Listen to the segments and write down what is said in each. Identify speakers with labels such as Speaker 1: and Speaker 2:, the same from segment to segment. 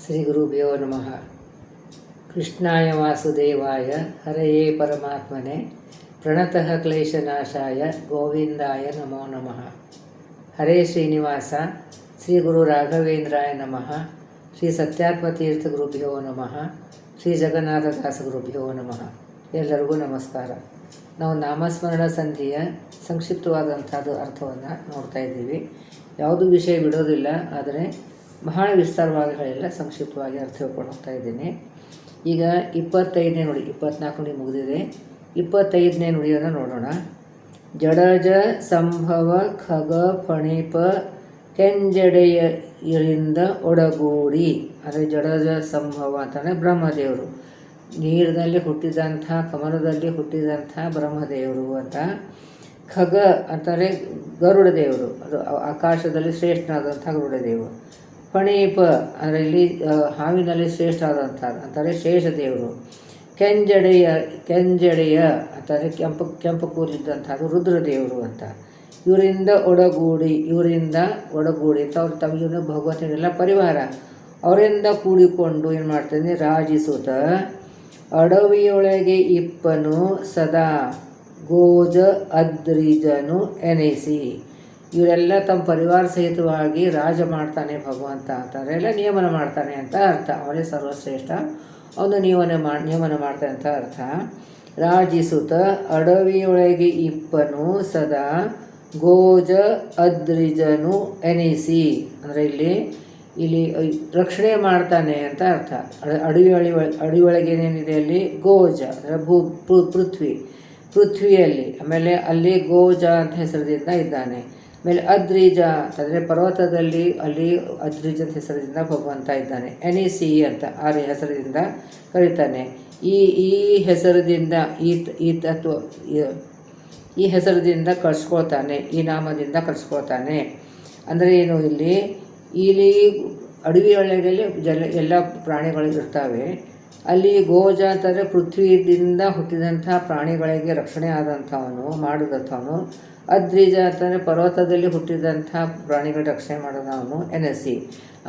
Speaker 1: ಶ್ರೀ ಗುರುಭ್ಯೋ ನಮಃ. ಕೃಷ್ಣಾಯ ವಾಸುದೇವಾಯ ಹರಯೇ ಪರಮಾತ್ಮನೆ ಪ್ರಣತಃ ಕ್ಲೇಶನಾಶಾಯ ಗೋವಿಂದಾಯ ನಮೋ ನಮಃ. ಹರೇ ಶ್ರೀನಿವಾಸ ಶ್ರೀ ಗುರು ರಾಘವೇಂದ್ರಾಯ ನಮಃ. ಶ್ರೀ ಸತ್ಯಾತ್ಮತೀರ್ಥ ಗುರುಭ್ಯೋ ನಮಃ. ಶ್ರೀ ಜಗನ್ನಾಥದಾಸ ಗುರುಭ್ಯೋ ನಮಃ. ಎಲ್ಲರಿಗೂ ನಮಸ್ಕಾರ. ನಾವು ನಾಮಸ್ಮರಣ ಸಂಧಿಯ ಸಂಕ್ಷಿಪ್ತವಾದಂಥದ್ದು ಅರ್ಥವನ್ನು ನೋಡ್ತಾ ಇದ್ದೀವಿ. ಯಾವುದೂ ವಿಷಯ ಬಿಡೋದಿಲ್ಲ, ಆದರೆ ಬಹಳ ವಿಸ್ತಾರವಾಗಿ ಹೇಳಿಲ್ಲ, ಸಂಕ್ಷಿಪ್ತವಾಗಿ ಅರ್ಥ ಹೇಳ್ಕೊಂಡು ಹೋಗ್ತಾ ಇದ್ದೀನಿ. ಈಗ 25ನೇ ನುಡಿ, 24 ನುಡಿ ಮುಗಿದಿದೆ. 25ನೇ ನುಡಿಯನ್ನು ನೋಡೋಣ. ಜಡಜ ಸಂಭವ ಖಗ ಫಣಿಪ ಕೆಂಜಡೆಯರಿಂದ ಒಡಗೂಡಿ. ಅಂದರೆ ಜಡಜ ಸಂಭವ ಅಂತಂದರೆ ಬ್ರಹ್ಮದೇವರು, ನೀರಿನಲ್ಲಿ ಹುಟ್ಟಿದಂಥ, ಕಮಲದಲ್ಲಿ ಹುಟ್ಟಿದಂಥ ಬ್ರಹ್ಮದೇವರು ಅಂತ. ಖಗ ಅಂತಾರೆ ಗರುಡ ದೇವರು, ಅದು ಆಕಾಶದಲ್ಲಿ ಶ್ರೇಷ್ಠನಾದಂಥ ಗರುಡದೇವರು. ಫಣೀಪ ಅಂದರೆ ಇಲ್ಲಿ ಹಾವಿನಲ್ಲಿ ಶ್ರೇಷ್ಠ ಆದಂಥದ್ದು ಅಂತಾರೆ ಶೇಷದೇವರು. ಕೆಂಜಡೆಯ ಅಂತಾರೆ ಕೆಂಪು ಕೂದಲಿದ್ದಂಥದ್ದು ರುದ್ರದೇವರು ಅಂತ. ಇವರಿಂದ ಒಡಗೂಡಿ ಅಂತ ಅವ್ರು ತಮಗೆ ಭಗವಂತನೆಲ್ಲ ಪರಿವಾರ, ಅವರಿಂದ ಕೂಡಿಕೊಂಡು ಏನು ಮಾಡ್ತಾನೆ, ರಾಜಿಸುತ್ತ ಅಡವಿಯೊಳಗೆ ಇಪ್ಪನು ಸದಾ ಗೋಜ ಅದ್ರಿಜನು ಎನಿಸಿ. ಇವರೆಲ್ಲ ತಮ್ಮ ಪರಿವಾರ ಸಹಿತವಾಗಿ ರಾಜ ಮಾಡ್ತಾನೆ ಭಗವಂತ ಅಂತಾರೆ, ಎಲ್ಲ ನಿಯಮನ ಮಾಡ್ತಾನೆ ಅಂತ ಅರ್ಥ. ಅವರೇ ಸರ್ವಶ್ರೇಷ್ಠ, ಅವನು ನಿಯಮನ ಮಾಡ್ತಾನೆ ಅಂತ ಅರ್ಥ. ರಾಜಿಸುತ್ತ ಅಡವಿಯೊಳಗೆ ಇಪ್ಪನು ಸದಾ ಗೋಜ ಅದ್ರಿಜನು ಎನಿಸಿ. ಅಂದರೆ ಇಲ್ಲಿ ರಕ್ಷಣೆ ಮಾಡ್ತಾನೆ ಅಂತ ಅರ್ಥ. ಅಡವಿಯೊಳಗೆ ಏನೇನಿದೆ ಅಲ್ಲಿ ಗೋಜ ಅಂದರೆ ಪೃಥ್ವಿಯಲ್ಲಿ, ಆಮೇಲೆ ಅಲ್ಲಿ ಗೋಜ ಅಂತ ಹೆಸರದಿಂದ ಇದ್ದಾನೆ. ಆಮೇಲೆ ಅದ್ರಿಜ ಅಂತಂದರೆ ಪರ್ವತದಲ್ಲಿ, ಅಲ್ಲಿ ಅದ್ರಿಜ ಅಂತ ಹೆಸರಿನಿಂದ ಭಗವಂತ ಇದ್ದಾನೆ. ಎನಿಸಿ ಅಂತ ಆ ಹೆಸರಿನಿಂದ ಕರೀತಾನೆ. ಈ ಹೆಸರದಿಂದ ಈ ಹೆಸರದಿಂದ ಕಳಿಸ್ಕೊಳ್ತಾನೆ, ಈ ನಾಮದಿಂದ ಕಳಿಸ್ಕೊಳ್ತಾನೆ. ಅಂದರೆ ಏನು, ಇಲ್ಲಿ ಅಡವಿಯೊಳಗೆ ಎಲ್ಲ ಪ್ರಾಣಿಗಳು ಇರ್ತವೆ. ಅಲ್ಲಿ ಗೋಜ ಅಂತಂದರೆ ಪೃಥ್ವಿಯಿಂದ ಹುಟ್ಟಿದಂಥ ಪ್ರಾಣಿಗಳಿಗೆ ರಕ್ಷಣೆ ಆದಂಥವನು, ಮಾಡಿದಂಥವನು. ಅದ್ರಿಜ ಅಂತಂದರೆ ಪರ್ವತದಲ್ಲಿ ಹುಟ್ಟಿದಂಥ ಪ್ರಾಣಿಗಳ ರಕ್ಷಣೆ ಮಾಡೋದವನು ಎನಸಿ.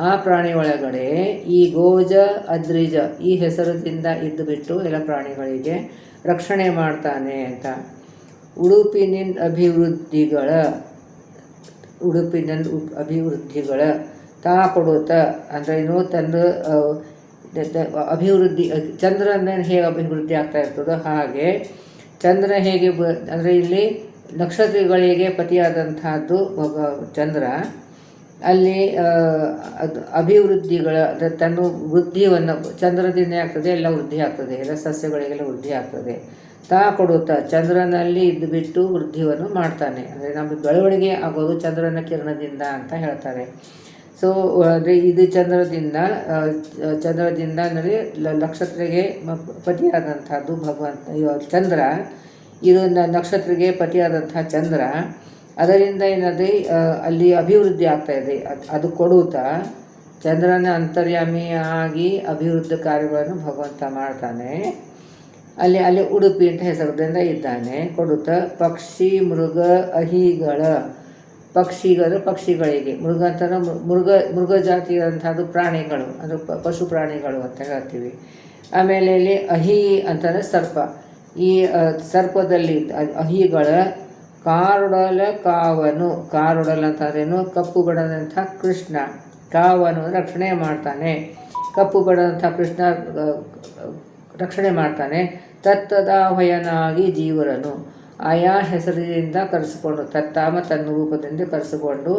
Speaker 1: ಆ ಪ್ರಾಣಿ ಒಳಗಡೆ ಈ ಗೋಜ ಅದ್ರಿಜ ಈ ಹೆಸರದಿಂದ ಇದ್ದು ಬಿಟ್ಟು ಎಲ್ಲ ಪ್ರಾಣಿಗಳಿಗೆ ರಕ್ಷಣೆ ಮಾಡ್ತಾನೆ ಅಂತ. ಉಡುಪಿನ ಅಭಿವೃದ್ಧಿಗಳ ತಾ ಕೊಡುತ್ತ ಅಂದರೆ ತನ್ನ ಅಭಿವೃದ್ಧಿ, ಚಂದ್ರನ ಹೇಗೆ ಅಭಿವೃದ್ಧಿ ಆಗ್ತಾ ಇರ್ತದೋ ಹಾಗೆ ಚಂದ್ರ ಹೇಗೆ ಅಂದರೆ ಇಲ್ಲಿ ನಕ್ಷತ್ರಗಳಿಗೆ ಪತಿಯಾದಂತಹದ್ದು ಚಂದ್ರ. ಅಲ್ಲಿ ಅದು ಅಭಿವೃದ್ಧಿಗಳ ತನ್ನ ವೃದ್ಧಿಯನ್ನು ಚಂದ್ರದಿಂದ ಆಗ್ತದೆ, ಎಲ್ಲ ವೃದ್ಧಿ ಆಗ್ತದೆ, ಎಲ್ಲ ಸಸ್ಯಗಳಿಗೆಲ್ಲ ವೃದ್ಧಿ ಆಗ್ತದೆ. ತಾ ಕೊಡುತ್ತಾ ಚಂದ್ರನಲ್ಲಿ ಇದ್ದು ಬಿಟ್ಟು ವೃದ್ಧಿಯನ್ನು ಮಾಡ್ತಾನೆ. ಅಂದರೆ ನಮಗೆ ಬೆಳವಣಿಗೆ ಆಗೋದು ಚಂದ್ರನ ಕಿರಣದಿಂದ ಅಂತ ಹೇಳ್ತಾರೆ. ಸೊ ಅಂದರೆ ಇದು ಚಂದ್ರದಿಂದ ಅಂದರೆ ನಕ್ಷತ್ರಕ್ಕೆ ಪತಿಯಾದಂಥದ್ದು ಭಗವಂತ ಚಂದ್ರ. ಇದು ನಕ್ಷತ್ರಕ್ಕೆ ಪತಿಯಾದಂಥ ಚಂದ್ರ. ಅದರಿಂದ ಏನದೆ ಅಲ್ಲಿ ಅಭಿವೃದ್ಧಿ ಆಗ್ತಾಯಿದೆ. ಅದು ಕೊಡುತ್ತಾ ಚಂದ್ರನ ಅಂತರ್ಯಾಮಿಯಾಗಿ ಅಭಿವೃದ್ಧಿ ಕಾರ್ಯಗಳನ್ನು ಭಗವಂತ ಮಾಡ್ತಾನೆ. ಅಲ್ಲಿ ಉಡುಪಿ ಅಂತ ಹೆಸರದಿಂದ ಇದ್ದಾನೆ. ಕೊಡುತ್ತಾ ಪಕ್ಷಿ ಮೃಗ ಅಹಿಗಳ, ಪಕ್ಷಿಗಳಿಗೆ, ಮೃಗ ಅಂತಂದ್ರೆ ಮೃಗ ಜಾತಿಯಾದಂಥದ್ದು ಪ್ರಾಣಿಗಳು, ಅಂದರೆ ಪಶು ಪ್ರಾಣಿಗಳು ಅಂತ ಹೇಳ್ತೀವಿ. ಆಮೇಲೆ ಇಲ್ಲಿ ಅಹಿ ಅಂತಂದರೆ ಸರ್ಪ. ಈ ಸರ್ಪದಲ್ಲಿ ಅಹಿಗಳ ಕಾರುಡಲ ಅಂತಂದ್ರೇನು, ಕಪ್ಪು ಬಡದಂಥ ಕೃಷ್ಣ. ಕಾವನು ರಕ್ಷಣೆ ಮಾಡ್ತಾನೆ, ಕಪ್ಪು ಬಡದಂಥ ಕೃಷ್ಣ ರಕ್ಷಣೆ ಮಾಡ್ತಾನೆ. ತತ್ತದಾಹಯನಾಗಿ ಜೀವರನು ಆಯಾ ಹೆಸರಿನಿಂದ ಕರೆಸಿಕೊಂಡು, ತತ್ತಾಮ ತನ್ನ ರೂಪದಿಂದ ಕರೆಸಿಕೊಂಡು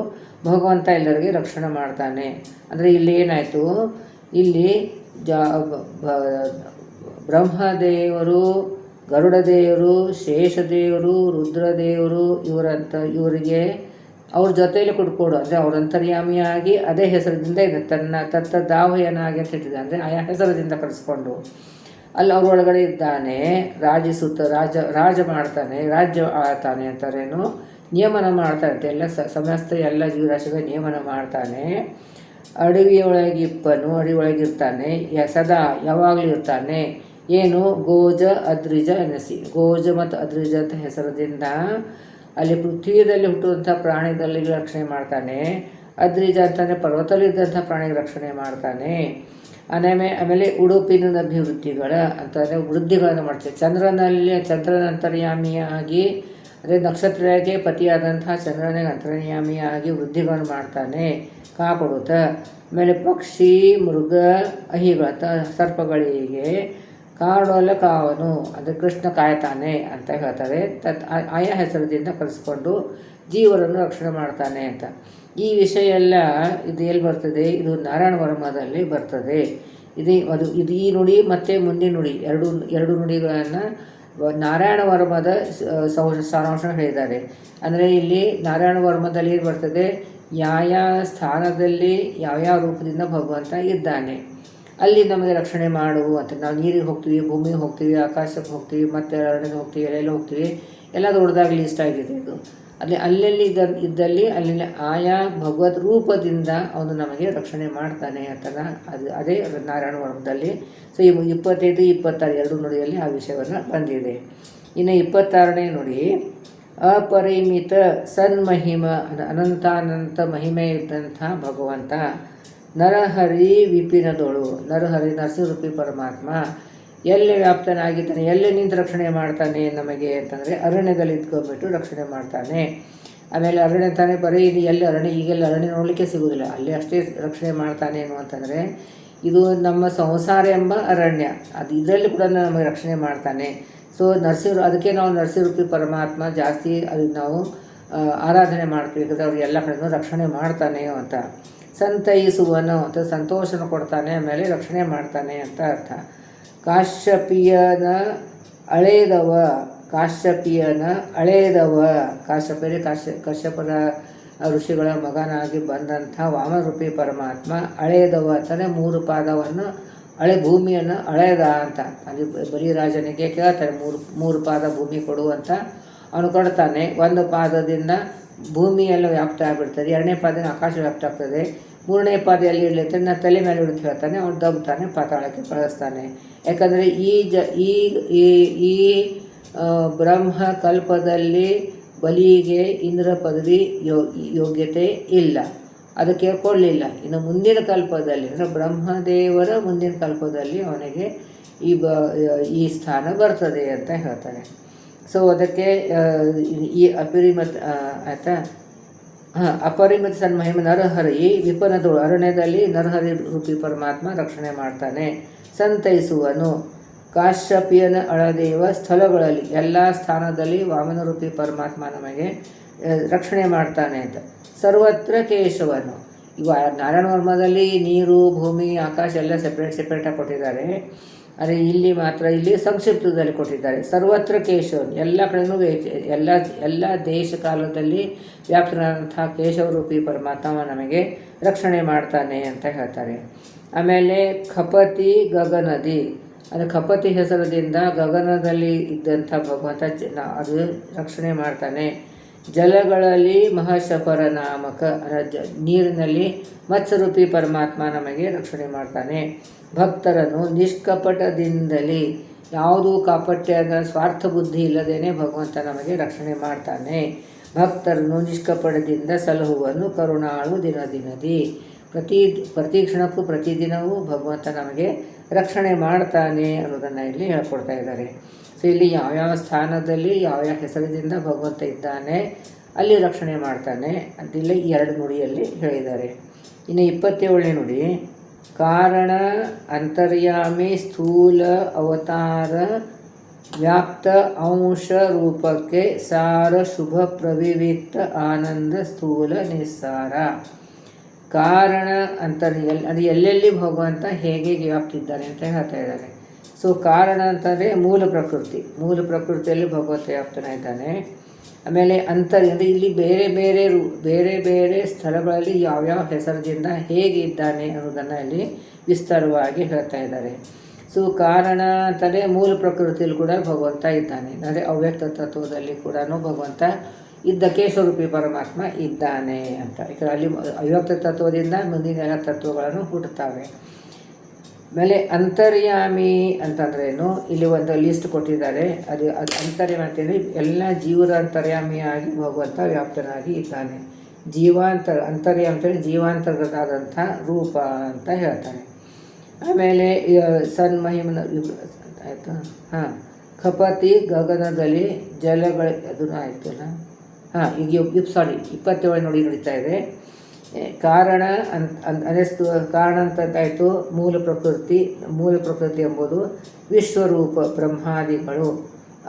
Speaker 1: ಭಗವಂತ ಎಲ್ಲರಿಗೆ ರಕ್ಷಣೆ ಮಾಡ್ತಾನೆ. ಅಂದರೆ ಇಲ್ಲಿ ಏನಾಯಿತು, ಇಲ್ಲಿ ಬ್ರಹ್ಮದೇವರು, ಗರುಡದೇವರು, ಶೇಷದೇವರು, ರುದ್ರದೇವರು ಇವರಿಗೆ ಅವ್ರ ಜೊತೆಯಲ್ಲಿ ಕುಡ್ಕೊಡು, ಅಂದರೆ ಅವ್ರ ಅಂತರ್ಯಾಮಿಯಾಗಿ ಅದೇ ಹೆಸರಿನಿಂದ ಇದೆ. ತತ್ತದಾಹಯನಾಗಿ ಅಂತ ಇಟ್ಟಿದೆ, ಅಂದರೆ ಆಯಾ ಹೆಸರಿನಿಂದ ಕರೆಸ್ಕೊಂಡು ಅಲ್ಲಿ ಅವ್ರೊಳಗಡೆ ಇದ್ದಾನೆ. ರಾಜಿಸುತ್ತ ರಾಜ ಮಾಡ್ತಾನೆ, ರಾಜ್ಯ ಆಳ್ತಾನೆ ಅಂತಾರೇನು, ನಿಯಮನ ಮಾಡ್ತಾನೆ ಅಂತ. ಎಲ್ಲ ಸಮಸ್ತ ಎಲ್ಲ ಜೀವರಾಶಿಗಳ ನಿಯಮನ ಮಾಡ್ತಾನೆ. ಅಡವಿಯೊಳಗಿರ್ತಾನೆ, ಸದಾ ಯಾವಾಗಲೂ ಇರ್ತಾನೆ. ಏನು, ಗೋಜ ಅದ್ರಿಜ ಎನಸಿ. ಗೋಜ ಮತ್ತು ಅದ್ರಿಜ ಅಂತ ಹೆಸರದಿಂದ ಅಲ್ಲಿ ಪೃಥ್ವಿಯಲ್ಲಿ ಹುಟ್ಟುವಂಥ ಪ್ರಾಣಿಗಳಿಗೆ ರಕ್ಷಣೆ ಮಾಡ್ತಾನೆ. ಅದ್ರಿಜ ಅಂತಂದರೆ ಪರ್ವತದಲ್ಲಿದ್ದಂಥ ಪ್ರಾಣಿಗೆ ರಕ್ಷಣೆ ಮಾಡ್ತಾನೆ. ಆಮೇಲೆ ಉಡುಪಿನ ಅಭಿವೃದ್ಧಿಗಳ ಅಂತಂದರೆ ವೃದ್ಧಿಗಳನ್ನು ಮಾಡ್ತಾರೆ. ಚಂದ್ರನ ಅಂತರ್ಯಾಮಿಯಾಗಿ ಅದೇ ನಕ್ಷತ್ರಕ್ಕೆ ಪತಿಯಾದಂತಹ ಚಂದ್ರನಿಗೆ ಅಂತರ್ಯಾಮಿಯಾಗಿ ವೃದ್ಧಿಗಳನ್ನು ಮಾಡ್ತಾನೆ, ಕಾಪಾಡುತ್ತಾ. ಆಮೇಲೆ ಪಕ್ಷಿ, ಮೃಗ, ಅಹಿಗಳ ಸರ್ಪಗಳಿಗೆ ಕಾಡೋಲ್ಲ ಕಾವನು ಅಂದರೆ ಕೃಷ್ಣ ಕಾಯ್ತಾನೆ ಅಂತ ಹೇಳ್ತಾರೆ. ಆಯಾ ಹೆಸರದಿಂದ ಕಲಿಸ್ಕೊಂಡು ಜೀವರನ್ನು ರಕ್ಷಣೆ ಮಾಡ್ತಾನೆ ಅಂತ. ಈ ವಿಷಯ ಎಲ್ಲ ಇದು ಎಲ್ಲಿ ಬರ್ತದೆ? ಇದು ನಾರಾಯಣ ವರ್ಮದಲ್ಲಿ ಬರ್ತದೆ. ಇದು ಈ ನುಡಿ ಮತ್ತು ಮುಂದಿನ ನುಡಿ ಎರಡು ನುಡಿಗಳನ್ನು ನಾರಾಯಣ ವರ್ಮದ ಸಾರಾಂಶ ಹೇಳಿದ್ದಾರೆ. ಅಂದರೆ ಇಲ್ಲಿ ನಾರಾಯಣ ವರ್ಮದಲ್ಲಿ ಏನು ಬರ್ತದೆ? ಯಾವ ಸ್ಥಾನದಲ್ಲಿ ಯಾವ್ಯಾವ ರೂಪದಿಂದ ಭಗವಂತ ಇದ್ದಾನೆ, ಅಲ್ಲಿ ನಮಗೆ ರಕ್ಷಣೆ ಮಾಡುವು ಅಂತ. ನಾವು ನೀರಿಗೆ ಹೋಗ್ತೀವಿ, ಭೂಮಿಗೆ ಹೋಗ್ತೀವಿ, ಆಕಾಶಕ್ಕೆ ಹೋಗ್ತೀವಿ, ಮತ್ತು ಅರಣ್ಯಕ್ಕೆ ಹೋಗ್ತೀವಿ, ಎಲ್ಲೆಲ್ಲ ಹೋಗ್ತೀವಿ, ಎಲ್ಲ ದೊಡ್ಡದಾಗಿ ಲಿಸ್ಟ್ ಆಗಿದೆ ಇದು. ಅಲ್ಲೆಲ್ಲಿ ಇದ್ದಲ್ಲಿ ಅಲ್ಲಿ ಆಯಾ ಭಗವದ್ ರೂಪದಿಂದ ಅವನು ನಮಗೆ ರಕ್ಷಣೆ ಮಾಡ್ತಾನೆ ಅಂತ ಅದೇ ನಾರಾಯಣ ವರ್ಮದಲ್ಲಿ. ಸೊ ಈ 25, 26 ಎರಡು ನುಡಿಯಲ್ಲಿ ಆ ವಿಷಯವನ್ನು ಬಂದಿದೆ. ಇನ್ನು 26ನೇ ನುಡಿ ಅಪರಿಮಿತ ಸನ್ಮಹಿಮ, ಅನಂತಾನಂತ ಮಹಿಮೆ ಇದ್ದಂಥ ಭಗವಂತ. ನರಹರಿ ವಿಪಿನದೋಳು, ನರಹರಿ ನರಸಿಂಹರೂಪಿ ಪರಮಾತ್ಮ ಎಲ್ಲಿ ವ್ಯಾಪ್ತನಾಗಿದ್ದಾನೆ, ಎಲ್ಲಿ ನಿಂತು ರಕ್ಷಣೆ ಮಾಡ್ತಾನೆ ನಮಗೆ ಅಂತಂದರೆ ಅರಣ್ಯದಲ್ಲಿ ಇದ್ಕೊಂಡ್ಬಿಟ್ಟು ರಕ್ಷಣೆ ಮಾಡ್ತಾನೆ. ಆಮೇಲೆ ಅರಣ್ಯ ತಾನೇ ಬರೀ ಇದು ಎಲ್ಲಿ ಅರಣ್ಯ, ಈಗೆಲ್ಲ ಅರಣ್ಯ ನೋಡಲಿಕ್ಕೆ ಸಿಗೋದಿಲ್ಲ, ಅಲ್ಲಿ ಅಷ್ಟೇ ರಕ್ಷಣೆ ಮಾಡ್ತಾನೆ ಏನು ಅಂತಂದರೆ ಇದು ನಮ್ಮ ಸಂಸಾರ ಎಂಬ ಅರಣ್ಯ, ಅದು ಇದರಲ್ಲಿ ಕೂಡ ನಮಗೆ ರಕ್ಷಣೆ ಮಾಡ್ತಾನೆ. ಸೊ ಅದಕ್ಕೆ ನಾವು ನರಸಿಂಹರೂಪಿ ಪರಮಾತ್ಮ ಜಾಸ್ತಿ ಅದು ನಾವು ಆರಾಧನೆ ಮಾಡ್ತೀವಿ, ಯಾಕಂದರೆ ಅವ್ರು ಎಲ್ಲ ಕಡೆಯೂ ರಕ್ಷಣೆ ಮಾಡ್ತಾನೆ ಅಂತ. ಸಂತೈಸುವನು ಅಂತ ಸಂತೋಷನ ಕೊಡ್ತಾನೆ, ಆಮೇಲೆ ರಕ್ಷಣೆ ಮಾಡ್ತಾನೆ ಅಂತ ಅರ್ಥ. ಕಾಶ್ಯಪಿಯನ ಅಳೆದವ, ಕಶ್ಯಪರ ಋಷಿಗಳ ಮಗನಾಗಿ ಬಂದಂಥ ವಾಮನರೂಪಿ ಪರಮಾತ್ಮ ಅಳೆದವ ಅಂತಲೇ 3 ಪಾದವನ್ನು ಭೂಮಿಯನ್ನು ಅಳೆದ ಅಂತ. ಅಲ್ಲಿ ಬಲಿರಾಜನಿಗೆ ಕೇಳ್ತಾನೆ, 3 ಪಾದ ಭೂಮಿ ಕೊಡು ಅಂತ. ಅವನು ಕೊಡ್ತಾನೆ. 1 ಪಾದದಿಂದ ಭೂಮಿಯೆಲ್ಲ ವ್ಯಾಪ್ತ ಆಗಿಬಿಡ್ತದೆ, 2ನೇ ಪಾದದಿಂದ ಆಕಾಶ ವ್ಯಾಪ್ತ ಆಗ್ತದೆ, 3ನೇ ಪಾದ ಎಲ್ಲಿ ಇಡಲಿಕ್ಕೆ ನಾನು ತಲೆ ಮೇಲೆ ಹಿಡಿದು ಹೇಳ್ತಾನೆ, ಅವನು ದಬ್ತಾನೆ, ಪಾತಾಳಕ್ಕೆ ಕಳಿಸ್ತಾನೆ. ಯಾಕಂದರೆ ಈ ಬ್ರಹ್ಮ ಕಲ್ಪದಲ್ಲಿ ಬಲಿಗೆ ಇಂದ್ರ ಪದವಿ ಯೋಗ್ಯತೆ ಇಲ್ಲ, ಅದಕ್ಕೆ ಕೊಡಲಿಲ್ಲ. ಇನ್ನು ಮುಂದಿನ ಕಲ್ಪದಲ್ಲಿ ಅಂದರೆ ಬ್ರಹ್ಮದೇವರ ಮುಂದಿನ ಕಲ್ಪದಲ್ಲಿ ಅವನಿಗೆ ಈ ಸ್ಥಾನ ಬರ್ತದೆ ಅಂತ ಹೇಳ್ತಾರೆ. ಸೊ ಅದಕ್ಕೆ ಈ ಅಪರಿಮಿತ ಸನ್ಮಹಿಮ ನರಹರಿ ವಿಪನದೋಳು, ಅರಣ್ಯದಲ್ಲಿ ನರಹರಿ ರೂಪಿ ಪರಮಾತ್ಮ ರಕ್ಷಣೆ ಮಾಡ್ತಾನೆ. ಸಂತೈಸುವನು, ಕಾಶ್ಯಪಿಯನ ಅಳದೇವ ಸ್ಥಳಗಳಲ್ಲಿ ಎಲ್ಲ ಸ್ಥಾನದಲ್ಲಿ ವಾಮನರೂಪಿ ಪರಮಾತ್ಮ ನಮಗೆ ರಕ್ಷಣೆ ಮಾಡ್ತಾನೆ ಅಂತ. ಸರ್ವತ್ರ ಕೇಶವನು, ಈಗ ನಾರಾಯಣ ವರ್ಮದಲ್ಲಿ ನೀರು, ಭೂಮಿ, ಆಕಾಶ ಎಲ್ಲ ಸೆಪ್ರೇಟಾಗಿ ಕೊಟ್ಟಿದ್ದಾರೆ. ಆದರೆ ಇಲ್ಲಿ ಮಾತ್ರ ಇಲ್ಲಿ ಸಂಕ್ಷಿಪ್ತದಲ್ಲಿ ಕೊಟ್ಟಿದ್ದಾರೆ. ಸರ್ವತ್ರ ಕೇಶವನು, ಎಲ್ಲ ಕಡೆಯೂ ಎಲ್ಲ ದೇಶ ಕಾಲದಲ್ಲಿ ವ್ಯಾಪ್ತನಾದಂಥ ಕೇಶವರೂಪಿ ಪರಮಾತ್ಮ ನಮಗೆ ರಕ್ಷಣೆ ಮಾಡ್ತಾನೆ ಅಂತ ಹೇಳ್ತಾರೆ. ಆಮೇಲೆ ಖಪತಿ ಗಗನದಿ, ಅಂದರೆ ಖಪತಿ ಹೆಸರದಿಂದ ಗಗನದಲ್ಲಿ ಇದ್ದಂಥ ಭಗವಂತ ಅದು ರಕ್ಷಣೆ ಮಾಡ್ತಾನೆ. ಜಲಗಳಲ್ಲಿ ಮಹಾಶಪರ ನಾಮಕ, ನೀರಿನಲ್ಲಿ ಮತ್ಸ್ಯರೂಪಿ ಪರಮಾತ್ಮ ನಮಗೆ ರಕ್ಷಣೆ ಮಾಡ್ತಾನೆ. ಭಕ್ತರನ್ನು ನಿಷ್ಕಪಟದಿಂದಲೇ, ಯಾವುದೂ ಕಾಪಟ್ಯದ ಸ್ವಾರ್ಥ ಬುದ್ಧಿ ಇಲ್ಲದೇನೆ ಭಗವಂತ ನಮಗೆ ರಕ್ಷಣೆ ಮಾಡ್ತಾನೆ. ಭಕ್ತರನ್ನು ನಿಷ್ಕಪಟದಿಂದ ಸಲಹುವನ್ನು ಕರುಣಾಳು ದಿನದಿ, ಪ್ರತಿ ಕ್ಷಣಕ್ಕೂ ಪ್ರತಿದಿನವೂ ಭಗವಂತ ನಮಗೆ ರಕ್ಷಣೆ ಮಾಡ್ತಾನೆ ಅನ್ನೋದನ್ನು ಇಲ್ಲಿ ಹೇಳ್ಕೊಡ್ತಾ ಇದ್ದಾರೆ. ಸೊ ಇಲ್ಲಿ ಯಾವ್ಯಾವ ಸ್ಥಾನದಲ್ಲಿ ಯಾವ್ಯಾವ ಹೆಸರಿನಿಂದ ಭಗವಂತ ಇದ್ದಾನೆ ಅಲ್ಲಿ ರಕ್ಷಣೆ ಮಾಡ್ತಾನೆ ಅಂತಿಲ್ಲ ಈ 2 ನುಡಿಯಲ್ಲಿ ಹೇಳಿದ್ದಾರೆ. ಇನ್ನು 27ನೇ ನುಡಿ ಕಾರಣ ಅಂತರ್ಯಾಮಿ ಸ್ಥೂಲ ಅವತಾರ ವ್ಯಾಪ್ತ ಅಂಶ ರೂಪಕ್ಕೆ ಸಾರ ಶುಭ ಪ್ರವಿವಿಕ್ತ ಆನಂದ ಸ್ಥೂಲ ನಿಸ್ಸಾರ. ಕಾರಣ ಅದು ಎಲ್ಲೆಲ್ಲಿ ಭಗವಂತ ಹೇಗೆ ವ್ಯಾಪ್ತಿದ್ದಾನೆ ಅಂತ ಹೇಳ್ತಾ ಇದ್ದಾರೆ. ಸೊ ಕಾರಣ ಅಂತಂದರೆ ಮೂಲ ಪ್ರಕೃತಿಯಲ್ಲಿ ಭಗವಂತ ವ್ಯಾಪ್ತನಾಗಿದ್ದಾನೆ. ಆಮೇಲೆ ಅಂದರೆ ಇಲ್ಲಿ ಬೇರೆ ಬೇರೆ ಸ್ಥಳಗಳಲ್ಲಿ ಯಾವ್ಯಾವ ಹೆಸರದಿಂದ ಹೇಗೆ ಇದ್ದಾನೆ ಅನ್ನೋದನ್ನು ಇಲ್ಲಿ ವಿಸ್ತಾರವಾಗಿ ಹೇಳ್ತಾ ಇದ್ದಾರೆ. ಸೊ ಕಾರಣ ಅಂತಂದರೆ ಮೂಲ ಪ್ರಕೃತಿಯಲ್ಲಿ ಕೂಡ ಭಗವಂತ ಇದ್ದಾನೆ, ಅಂದರೆ ಅವ್ಯಕ್ತ ತತ್ವದಲ್ಲಿ ಕೂಡ ಭಗವಂತ ಇದ್ದ ಕೇಶವರೂಪಿ ಪರಮಾತ್ಮ ಇದ್ದಾನೆ ಅಂತ. ಯಾಕಂದರೆ ಅಲ್ಲಿ ಅವ್ಯಕ್ತ ತತ್ವದಿಂದ ಮುಂದಿನ ಎಲ್ಲ ತತ್ವಗಳನ್ನು ಹುಟ್ಟುತ್ತವೆ. ಆಮೇಲೆ ಅಂತರ್ಯಾಮಿ ಅಂತಂದ್ರೇನು, ಇಲ್ಲಿ ಒಂದು ಲಿಸ್ಟ್ ಕೊಟ್ಟಿದ್ದಾರೆ. ಅದು ಅಂತರ್ಯಾಮಿ ಅಂತಂದರೆ ಎಲ್ಲ ಜೀವರ ಅಂತರ್ಯಾಮಿಯಾಗಿ ಭಗವಂತ ವ್ಯಾಪ್ತನಾಗಿ ಇದ್ದಾನೆ. ಅಂತರ್ಯಾಮಿ ಅಂತಂದರೆ ಜೀವಾಂತರ್ಗತವಾದಂಥ ರೂಪ ಅಂತ ಹೇಳ್ತಾರೆ. ಆಮೇಲೆ ಸನ್ಮಹಿಮನ ಆಯಿತಾ. ಹಾಂ, ಖಪತಿ ಗಗನದಲ್ಲಿ ಜಲಗಳ ಅದನ್ನು ಆಯ್ತಲ್ಲ. ಹಾಂ, ಈಗ ಸಾರಿ 27 ನಡೀತಾ ಇದೆ. ಕಾರಣ ಕಾರಣ ಅಂತಂತಾಯಿತು. ಮೂಲ ಪ್ರಕೃತಿ ಎಂಬುದು ವಿಶ್ವರೂಪ ಬ್ರಹ್ಮಾದಿಗಳು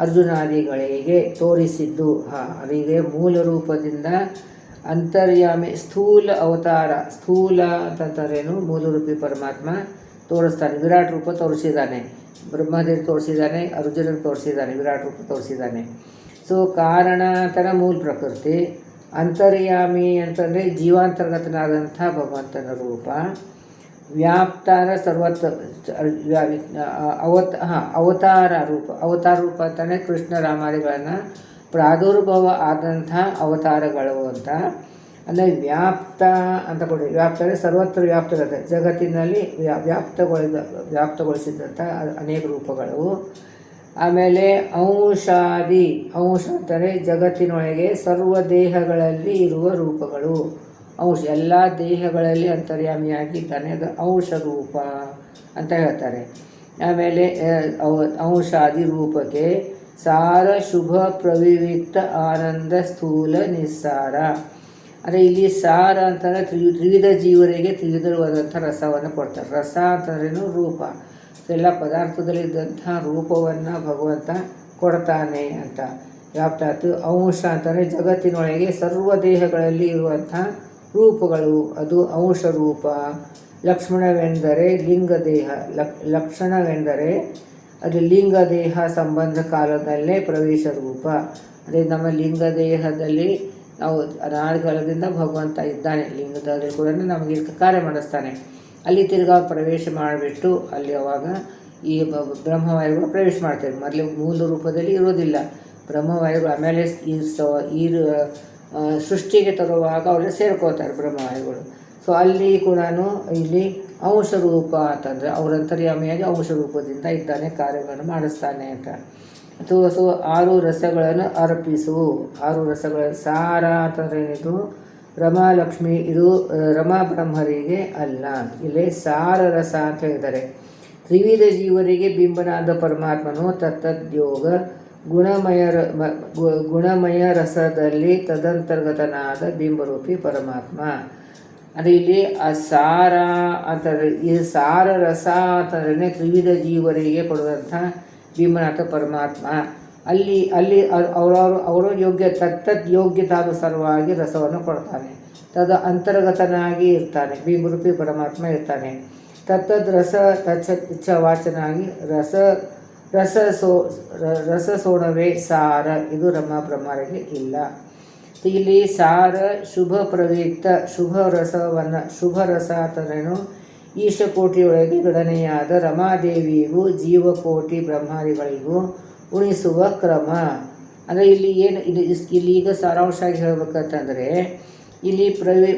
Speaker 1: ಅರ್ಜುನಾದಿಗಳಿಗೆ ತೋರಿಸಿದ್ದು. ಅವರಿಗೆ ಮೂಲ ರೂಪದಿಂದ ಅಂತರ್ಯಾಮಿ ಸ್ಥೂಲ ಅವತಾರ. ಸ್ಥೂಲ ಅಂತಂತಾರೇನು? ಮೂಲರೂಪಿ ಪರಮಾತ್ಮ ತೋರಿಸ್ತಾನೆ. ವಿರಾಟ್ ರೂಪ ತೋರಿಸಿದ್ದಾನೆ, ಬ್ರಹ್ಮದೇವರು ತೋರಿಸಿದ್ದಾನೆ, ಅರ್ಜುನರಿಗೆ ತೋರಿಸಿದ್ದಾನೆ, ವಿರಾಟ್ ರೂಪ ತೋರಿಸಿದ್ದಾನೆ. ಸೊ ಕಾರಣ ಅಂತಾನೆ ಮೂಲ ಪ್ರಕೃತಿ. ಅಂತರ್ಯಾಮಿ ಅಂತಂದರೆ ಜೀವಾಂತರ್ಗತನಾದಂಥ ಭಗವಂತನ ರೂಪ. ವ್ಯಾಪ್ತಾರ ಅವತಾರ ರೂಪ ಅಂತಲೇ ಕೃಷ್ಣ ರಾಮಾದಿಗಳನ್ನು ಪ್ರಾದುರ್ಭವ ಆದಂಥ ಅವತಾರಗಳು ಅಂತ. ಅಂದರೆ ವ್ಯಾಪ್ತ ಅಂತ ಕೊಡಿ. ವ್ಯಾಪ್ತ ಅಂದರೆ ಸರ್ವತ್ರ ವ್ಯಾಪ್ತವಿರುತ್ತೆ. ಜಗತ್ತಿನಲ್ಲಿ ವ್ಯಾಪ್ತಗೊಳಿಸಿದಂಥ ಅನೇಕ ರೂಪಗಳು. ಆಮೇಲೆ ಅಂಶ ಅಂತಂದರೆ ಜಗತ್ತಿನೊಳಗೆ ಸರ್ವ ದೇಹಗಳಲ್ಲಿ ಇರುವ ರೂಪಗಳು. ಅಂಶ ಎಲ್ಲ ದೇಹಗಳಲ್ಲಿ ಅಂತರ್ಯಾಮಿಯಾಗಿದ್ದಾನೆ, ಅದು ಅಂಶ ರೂಪ ಅಂತ ಹೇಳ್ತಾರೆ. ಆಮೇಲೆ ಅಂಶಾದಿ ರೂಪಕ್ಕೆ ಸಾರ ಶುಭ ಪ್ರವಿವಿಕ್ತ ಆನಂದ ಸ್ಥೂಲ ನಿಸ್ಸಾರ. ಅಂದರೆ ಇಲ್ಲಿ ಸಾರ ಅಂತಂದರೆ ತ್ರಿವಿಧ ಜೀವರಿಗೆ ತ್ರಿವಿಧವಾದಂಥ ರಸವನ್ನು ಕೊಡ್ತಾರೆ. ರಸ ಅಂತಂದ್ರೇನು? ರೂಪ. ಎಲ್ಲ ಪದಾರ್ಥದಲ್ಲಿದ್ದಂಥ ರೂಪವನ್ನು ಭಗವಂತ ಕೊಡ್ತಾನೆ ಅಂತ ವ್ಯಾಪ್ತ ಆಯ್ತು. ಅಂಶ ಅಂತಂದರೆ ಜಗತ್ತಿನೊಳಗೆ ಸರ್ವ ದೇಹಗಳಲ್ಲಿ ಇರುವಂಥ ರೂಪಗಳು, ಅದು ಅಂಶ ರೂಪ. ಲಕ್ಷ್ಮಣವೆಂದರೆ ಲಿಂಗದೇಹ. ಲಕ್ಷಣವೆಂದರೆ ಅದು ಲಿಂಗದೇಹ ಸಂಬಂಧ ಕಾಲದಲ್ಲೇ ಪ್ರವೇಶ ರೂಪ. ಅದೇ ನಮ್ಮ ಲಿಂಗದೇಹದಲ್ಲಿ ನಾವು ಅನಾದಿಕಾಲದಿಂದ ಭಗವಂತ ಇದ್ದಾನೆ. ಲಿಂಗದಲ್ಲಿ ಕೂಡ ನಮಗೆ ಕಾರ್ಯ ಮಾಡಿಸ್ತಾನೆ. ಅಲ್ಲಿ ತಿರ್ಗಾ ಪ್ರವೇಶ ಮಾಡಿಬಿಟ್ಟು ಅಲ್ಲಿ ಅವಾಗ ಈ ಬ್ರಹ್ಮವಾಯುಗಳು ಪ್ರವೇಶ ಮಾಡ್ತಾರೆ. ಮೊದಲು ಮೂಲ ರೂಪದಲ್ಲಿ ಇರೋದಿಲ್ಲ ಬ್ರಹ್ಮವಾಯುಗಳು. ಆಮೇಲೆ ಈ ಸೃಷ್ಟಿಗೆ ತರುವಾಗ ಅವರೇ ಸೇರ್ಕೋತಾರೆ ಬ್ರಹ್ಮವಾಯುಗಳು. ಸೊ ಅಲ್ಲಿ ಕೂಡ ಇಲ್ಲಿ ಅಂಶ ರೂಪ ಅಂತಂದರೆ ಅವರ ಅಂತರ್ಯಾಮಿಯಾಗಿ ಅಂಶ ರೂಪದಿಂದ ಇದ್ದಾನೆ, ಕಾರ್ಯಗಳನ್ನು ಮಾಡಿಸ್ತಾನೆ ಅಂತ. ಅಥವಾ ಸೊ 6 ರಸಗಳನ್ನು ಅರ್ಪಿಸು. 6 ರಸಗಳ ಸಾರ ಅಂತಂದರೆ ಏನಿದು? ರಮಾಲಕ್ಷ್ಮಿ. ಇದು ರಮಾ ಬ್ರಹ್ಮರಿಗೆ ಅಲ್ಲ, ಇಲ್ಲಿ ಸಾರ ರಸ ಅಂತ ಹೇಳಿದ್ದಾರೆ. ತ್ರಿವಿಧ ಜೀವರಿಗೆ ಬಿಂಬನಾದ ಪರಮಾತ್ಮನು ತತ್ತದ್ಯೋಗ ಗುಣಮಯ ರಸದಲ್ಲಿ ತದಂತರ್ಗತನಾದ ಬಿಂಬರೂಪಿ ಪರಮಾತ್ಮ. ಅಂದರೆ ಇಲ್ಲಿ ಆ ಸಾರ ಅಂತಂದರೆ ಈ ಸಾರ ರಸ ಅಂತಂದ್ರೆ ತ್ರಿವಿಧ ಜೀವರಿಗೆ ಕೊಡುವಂಥ ಬಿಂಬನಾಥ ಪರಮಾತ್ಮ. ಅಲ್ಲಿ ಅವರ ತತ್ತದ್ ಯೋಗ್ಯತಾನುಸಾರವಾಗಿ ರಸವನ್ನು ಕೊಡ್ತಾನೆ. ತದ ಅಂತರ್ಗತನಾಗಿ ಇರ್ತಾನೆ, ಬಿಂಬರೂಪಿ ಪರಮಾತ್ಮ ಇರ್ತಾನೆ. ತತ್ತದ್ ರಸ ಇಚ್ಛಾವಾಚನಾಗಿ ರಸ ಸೋಣವೇ ಸಾರ. ಇದು ರಮ ಬ್ರಹ್ಮರಿಗೆ ಇಲ್ಲ. ಇಲ್ಲಿ ಸಾರ ಶುಭ ಪ್ರಯುಕ್ತ ಶುಭ ರಸ ಅಂತಂದ್ರೇನು? ಈಶಕೋಟಿಯೊಳಗೆ ಗಣನೆಯಾದ ರಮಾದೇವಿಗೂ ಜೀವಕೋಟಿ ಬ್ರಹ್ಮಾದಿಗಳಿಗೂ ಉಣಿಸುವ ಕ್ರಮ. ಅಂದರೆ ಇಲ್ಲಿ ಏನು ಇಲ್ಲಿ ಈಗ ಸಾರಾಂಶ ಆಗಿ ಹೇಳ್ಬೇಕಂತಂದರೆ ಇಲ್ಲಿ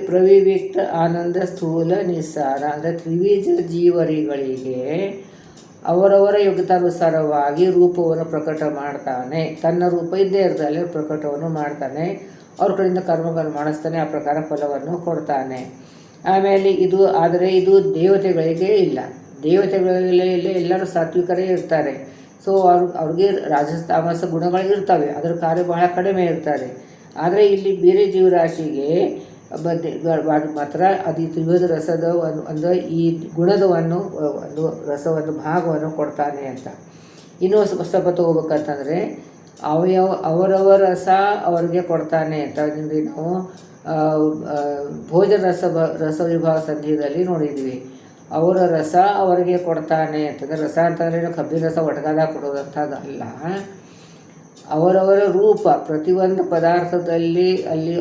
Speaker 1: ಪ್ರವಿವಿಕ್ತ ಆನಂದ ಸ್ಥೂಲ ನಿಸ್ಸಾರ. ಅಂದರೆ ತ್ರಿವಿಧ ಜೀವರಿಗಳಿಗೆ ಅವರವರ ಯೋಗ್ಯತಾನುಸಾರವಾಗಿ ರೂಪವನ್ನು ಪ್ರಕಟ ಮಾಡ್ತಾನೆ. ತನ್ನ ರೂಪ ಇದ್ದೇ ಇರ್ತದೆ, ಪ್ರಕಟವನ್ನು ಮಾಡ್ತಾನೆ. ಅವ್ರ ಕಡೆಯಿಂದ ಕರ್ಮಗಳನ್ನು ಮಾಡಿಸ್ತಾನೆ, ಆ ಪ್ರಕಾರ ಫಲವನ್ನು ಕೊಡ್ತಾನೆ. ಆಮೇಲೆ ಇದು ದೇವತೆಗಳಿಗೆ ಇಲ್ಲ. ದೇವತೆಗಳಲ್ಲಿ ಎಲ್ಲರೂ ಸಾತ್ವಿಕರೇ ಇರ್ತಾರೆ. ಸೊ ಅವ್ರಿಗೆ ರಾಜಸ ತಾಮಸ ಗುಣಗಳಿರ್ತವೆ, ಅದರ ಕಾರ್ಯ ಬಹಳ ಕಡಿಮೆ ಇರ್ತಾರೆ. ಆದರೆ ಇಲ್ಲಿ ಬೇರೆ ಜೀವರಾಶಿಗೆ ಮಾತ್ರ ಅದು ತ್ರಿವಿಧ ರಸದ ಒಂದು ಈ ಗುಣದವನ್ನು ಒಂದು ರಸವನ್ನು ಭಾಗವನ್ನು ಕೊಡ್ತಾನೆ ಅಂತ. ಇನ್ನೂ ಸ್ವಲ್ಪ ತಗೋಬೇಕಂತಂದರೆ ಅವರವರ ರಸ ಅವರಿಗೆ ಕೊಡ್ತಾನೆ ಅಂತ. ನಾವು ಭೋಜನ ರಸ ವಿಭಾಗ ಸಂಧಿಯಲ್ಲಿ ನೋಡಿದ್ವಿ. ಅವರ ರಸ ಅವರಿಗೆ ಕೊಡ್ತಾನೆ ಅಂತಂದರೆ, ರಸ ಅಂತಂದರೆ ಕಬ್ಬಿನ ರಸ ಒಟಗಾದಾಗ ಕೊಡೋದಂಥದ್ದು ಅಲ್ಲ. ಅವರವರ ರೂಪ ಪ್ರತಿಯೊಂದು ಪದಾರ್ಥದಲ್ಲಿ ಅಲ್ಲಿ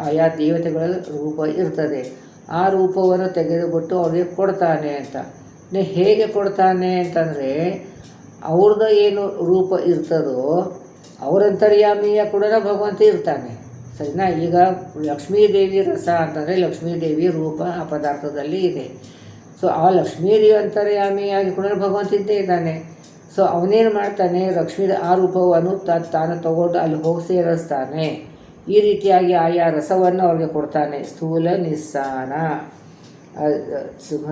Speaker 1: ಆಯಾ ದೇವತೆಗಳ ರೂಪ ಇರ್ತದೆ. ಆ ರೂಪವನ್ನು ತೆಗೆದುಬಿಟ್ಟು ಅವರಿಗೆ ಕೊಡ್ತಾನೆ ಅಂತ. ಹೇಗೆ ಕೊಡ್ತಾನೆ ಅಂತಂದರೆ ಅವ್ರದ್ದು ಏನು ರೂಪ ಇರ್ತದೋ ಅವರಂತರ್ಯಾಮಿಯ ಕೂಡ ಭಗವಂತ ಇರ್ತಾನೆ. ಸರಿನಾ? ಈಗ ಲಕ್ಷ್ಮೀದೇವಿ ರಸ ಅಂತಂದರೆ ಲಕ್ಷ್ಮೀದೇವಿ ರೂಪ ಆ ಪದಾರ್ಥದಲ್ಲಿ ಇದೆ. ಸೊ ಆ ಲಕ್ಷ್ಮೀದೇವಿ ಅಂತರ್ಯಾಮಿಯಾಗಿ ಕೂಡ ಭಗವಂತ ಇದ್ದೇ ಇದ್ದಾನೆ. ಸೊ ಅವನೇನು ಮಾಡ್ತಾನೆ? ಆ ರೂಪವನ್ನು ತಾನು ತಗೊಂಡು ಅಲ್ಲಿ ಹೋಗಿ ಸೇರಿಸ್ತಾನೆ. ಈ ರೀತಿಯಾಗಿ ಆಯಾ ರಸವನ್ನು ಅವ್ರಿಗೆ ಕೊಡ್ತಾನೆ. ಸ್ಥೂಲ ನಿಸ್ಸಾರ ಶುಭ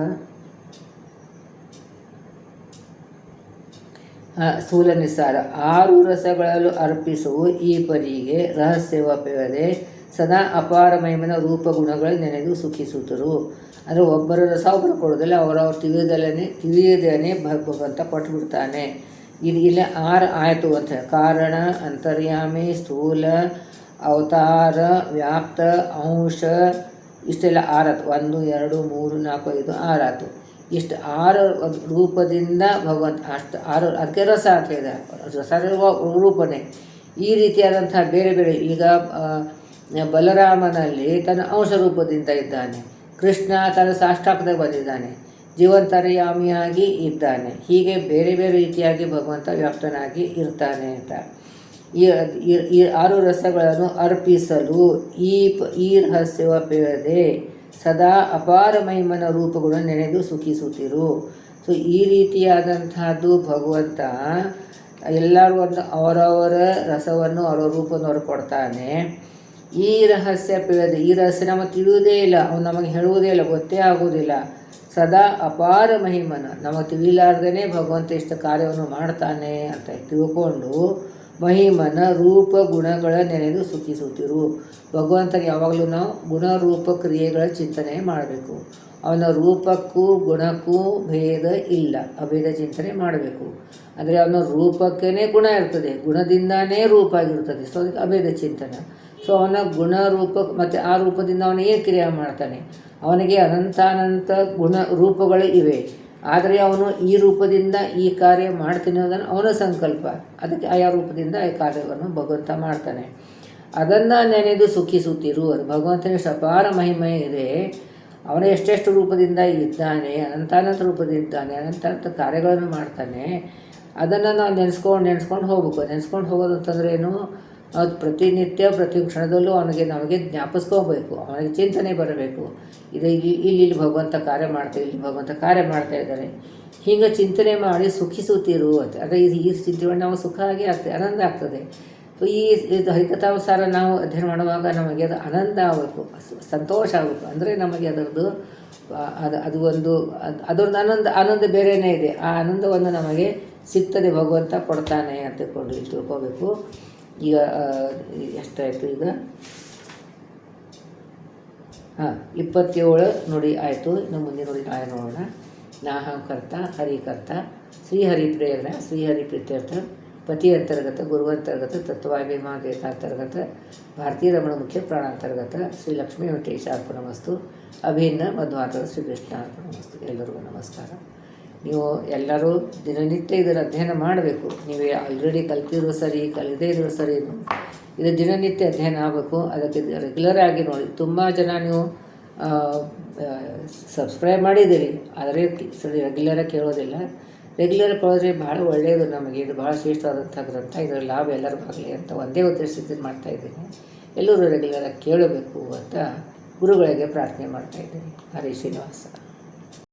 Speaker 1: ಸ್ಥೂಲ ನಿಸ್ಸಾರ 6 ರಸಗಳಲ್ಲೂ ಅರ್ಪಿಸುವ ಈ ಪರಿಗೆ ರಹಸ್ಯವಪದೆ ಸದಾ ಅಪಾರ ಮಹಿಮನ ರೂಪ ಗುಣಗಳು ನೆನೆದು ಸುಖಿಸುತ್ತರು. ಅಂದರೆ ಒಬ್ಬರ ರಸ ಒಬ್ಬರು ಕೊಡೋದಿಲ್ಲ, ಅವರವ್ರ ತಿಳಿಯದೇನೆ ಭಗವಂತ ಕೊಟ್ಬಿಡ್ತಾನೆ. ಇಲ್ಲಿ 6 ಆಯಿತು ಅಂತ ಕಾರಣ, ಅಂತರ್ಯಾಮಿ, ಸ್ಥೂಲ, ಅವತಾರ, ವ್ಯಾಪ್ತ, ಅಂಶ, ಇಷ್ಟೆಲ್ಲ 6 ಆಯ್ತು. 1 2 3 4 5 6 ಆಯ್ತು. ಇಷ್ಟು 6 ರೂಪದಿಂದ ಭಗವಂತ ಅಷ್ಟು 6 ಅದಕ್ಕೆ ರಸ ಅಂತ ಇದೆ. ರಸ ರೂಪನೇ ಈ ರೀತಿಯಾದಂಥ ಬೇರೆ ಬೇರೆ. ಈಗ ಬಲರಾಮನಲ್ಲಿ ತನ್ನ ಅಂಶ ರೂಪದಿಂದ ಇದ್ದಾನೆ, ಕೃಷ್ಣ ತನ್ನ ಸಾಷ್ಟಾಂಗದಾಗ ಬಂದಿದ್ದಾನೆ, ಜೀವಂತರ್ಯಾಮಿಯಾಗಿ ಇದ್ದಾನೆ. ಹೀಗೆ ಬೇರೆ ಬೇರೆ ರೀತಿಯಾಗಿ ಭಗವಂತ ವ್ಯಾಪ್ತನಾಗಿ ಇರ್ತಾನೆ ಅಂತ ಈ 6 ರಸಗಳನ್ನು ಅರ್ಪಿಸಲು ಈ ರಹಸ್ಯವಪದೆ ಸದಾ ಅಪಾರ ಮಹಿಮನ ರೂಪಗಳನ್ನು ನೆನೆದು ಸುಖಿಸುತ್ತಿರು. ಸೊ ಈ ರೀತಿಯಾದಂತಹದ್ದು ಭಗವಂತ ಎಲ್ಲರೂ ಒಂದು ಅವರವರ ರಸವನ್ನು ಅವರ ರೂಪವನ್ನು ಅವರು ಕೊಡ್ತಾನೆ. ಈ ರಹಸ್ಯ ಪೇಳದೆ, ಈ ರಹಸ್ಯ ನಮಗೆ ತಿಳಿಯುವುದೇ ಇಲ್ಲ, ಅವನು ನಮಗೆ ಹೇಳುವುದೇ ಇಲ್ಲ, ಗೊತ್ತೇ ಆಗುವುದಿಲ್ಲ. ಸದಾ ಅಪಾರ ಮಹಿಮನ ನಮಗೆ ತಿಳಿಲಾರ್ದೇ ಭಗವಂತ ಇಷ್ಟ ಕಾರ್ಯವನ್ನು ಮಾಡ್ತಾನೆ ಅಂತ ತಿಳ್ಕೊಂಡು ಮಹಿಮನ ರೂಪ ಗುಣಗಳ ನೆನೆದು ಸುಖಿಸುತ್ತಿರು. ಭಗವಂತನಿಗೆ ಯಾವಾಗಲೂ ನಾವು ಗುಣರೂಪ ಕ್ರಿಯೆಗಳ ಚಿಂತನೆ ಮಾಡಬೇಕು. ಅವನ ರೂಪಕ್ಕೂ ಗುಣಕ್ಕೂ ಭೇದ ಇಲ್ಲ, ಅಭೇದ ಚಿಂತನೆ ಮಾಡಬೇಕು. ಅಂದರೆ ಅವನ ರೂಪಕ್ಕೇ ಗುಣ ಇರ್ತದೆ, ಗುಣದಿಂದಾನೇ ರೂಪ ಆಗಿರ್ತದೆ. ಸೊ ಅದಕ್ಕೆ ಅಭೇದ ಚಿಂತನೆ. ಸೊ ಅವನ ಗುಣ ರೂಪ ಮತ್ತು ಆ ರೂಪದಿಂದ ಅವನ ಏನು ಕ್ರಿಯೆ ಮಾಡ್ತಾನೆ, ಅವನಿಗೆ ಅನಂತಾನಂತ ಗುಣ ರೂಪಗಳು ಇವೆ. ಆದರೆ ಅವನು ಈ ರೂಪದಿಂದ ಈ ಕಾರ್ಯ ಮಾಡ್ತೀನಿ ಅನ್ನೋದನ್ನು ಅವನ ಸಂಕಲ್ಪ. ಅದಕ್ಕೆ ಆಯಾ ರೂಪದಿಂದ ಈ ಕಾರ್ಯವನ್ನು ಭಗವಂತ ಮಾಡ್ತಾನೆ. ಅದನ್ನು ನೆನೆದು ಸುಖಿಸುತ್ತಿರು. ಅದು ಭಗವಂತನಿಗೆ ಅಪಾರ ಮಹಿಮೆ ಇದೆ. ಅವನು ಎಷ್ಟೆಷ್ಟು ರೂಪದಿಂದ ಇದ್ದಾನೆ, ಅನಂತಾನಂತ ರೂಪದಿದ್ದಾನೆ, ಅನಂತಾನಂತ ಕಾರ್ಯಗಳನ್ನು ಮಾಡ್ತಾನೆ. ಅದನ್ನು ನಾವು ನೆನೆಸ್ಕೊಂಡು ಹೋಗ್ಬೇಕು. ನೆನೆಸ್ಕೊಂಡು ಹೋಗೋದು ಅಂತಂದ್ರೆ ಏನು, ಅದು ಪ್ರತಿನಿತ್ಯ ಪ್ರತಿ ಕ್ಷಣದಲ್ಲೂ ನಮಗೆ ಜ್ಞಾಪಿಸ್ಕೋಬೇಕು, ಅವನಿಗೆ ಚಿಂತನೆ ಬರಬೇಕು. ಇದು ಇಲ್ಲಿ ಭಗವಂತ ಕಾರ್ಯ ಮಾಡ್ತಾ, ಇಲ್ಲಿ ಭಗವಂತ ಕಾರ್ಯ ಮಾಡ್ತಾ ಇದ್ದಾರೆ. ಹೀಗೆ ಚಿಂತನೆ ಮಾಡಿ ಸುಖಿಸುತ್ತಿರು ಅಂತ. ಅದೇ ಈ ಚಿಂತನೆ ನಾವು ಸುಖ ಆಗಿ ಆಗ್ತದೆ, ಆನಂದ ಆಗ್ತದೆ. ಸೊ ಇದು ಹರಿಕಥಾವಸಾರ ನಾವು ಅಧ್ಯಯನ ಮಾಡುವಾಗ ನಮಗೆ ಅದು ಆನಂದ ಆಗಬೇಕು, ಸಂತೋಷ ಆಗಬೇಕು. ಅಂದರೆ ನಮಗೆ ಅದರದ್ದು ಅದು ಒಂದು ಅದರದ್ದು ಆನಂದ ಬೇರೆಯೇ ಇದೆ. ಆ ಆನಂದವನ್ನು ನಮಗೆ ಸಿಗ್ತದೆ, ಭಗವಂತ ಕೊಡ್ತಾನೆ ಅಂತ ತಿಳ್ಕೋಬೇಕು. ಈಗ ಎಷ್ಟಾಯಿತು, ಈಗ 27 ನೋಡಿ ಆಯಿತು. ಇನ್ನು ಮುಂದೆ ನೋಡಿ ನಾಳೆ ನೋಡೋಣ. ನಾಹಂಕರ್ತ ಹರಿಕರ್ತ ಶ್ರೀಹರಿ ಪ್ರೇರಣ ಶ್ರೀಹರಿ ಪ್ರೀತ್ಯರ್ಥ ಪತಿ ಅಂತರ್ಗತ ಗುರು ಅಂತರ್ಗತ ತತ್ವಾಭಿಮಾನ ದೇತಾಂತರ್ಗತ ಭಾರತೀಯ ರಮಣ ಮುಖ್ಯ ಪ್ರಾಣಾಂತರ್ಗತ ಶ್ರೀ ಲಕ್ಷ್ಮೀ ವೆಂಕಟೇಶ ಅರ್ಪಣಮಸ್ತು. ಅಭಿನ್ನ ಮಧ್ವಾಂತರ ಶ್ರೀಕೃಷ್ಣ ಅರ್ಪಣಮಸ್ತು. ಎಲ್ಲರಿಗೂ ನಮಸ್ಕಾರ. ನೀವು ಎಲ್ಲರೂ ದಿನನಿತ್ಯ ಇದರ ಅಧ್ಯಯನ ಮಾಡಬೇಕು. ನೀವು ಆಲ್ರೆಡಿ ಕಲ್ತಿರೋ ಸರಿ, ಕಲಿದೇ ಇರೋ ಸರಿ, ಇದು ದಿನನಿತ್ಯ ಅಧ್ಯಯನ ಆಗಬೇಕು. ಅದಕ್ಕೆ ರೆಗ್ಯುಲರ್ ಆಗಿ ನೋಡಿ. ತುಂಬ ಜನ ನೀವು ಸಬ್ಸ್ಕ್ರೈಬ್ ಮಾಡಿದ್ದೀರಿ, ಆದರೆ ಸರಿ ರೆಗ್ಯುಲರಾಗಿ ಕೇಳೋದಿಲ್ಲ. ರೆಗ್ಯುಲರ್ ಕೇಳಿದ್ರೆ ಭಾಳ ಒಳ್ಳೆಯದು. ನಮಗೆ ಇದು ಭಾಳ ಶ್ರೇಷ್ಠವಾದಂಥ ಗ್ರಂಥ, ಇದರ ಲಾಭ ಎಲ್ಲರಿಗಾಗಲಿ ಅಂತ ಒಂದೇ ಉದ್ದೇಶದಿಂದ ಮಾಡ್ತಾಯಿದ್ದೀನಿ. ಎಲ್ಲರೂ ರೆಗ್ಯುಲರಾಗಿ ಕೇಳಬೇಕು ಅಂತ ಗುರುಗಳಿಗೆ ಪ್ರಾರ್ಥನೆ ಮಾಡ್ತಾಯಿದ್ದೀನಿ. ಹರಿ ಶ್ರೀನಿವಾಸ.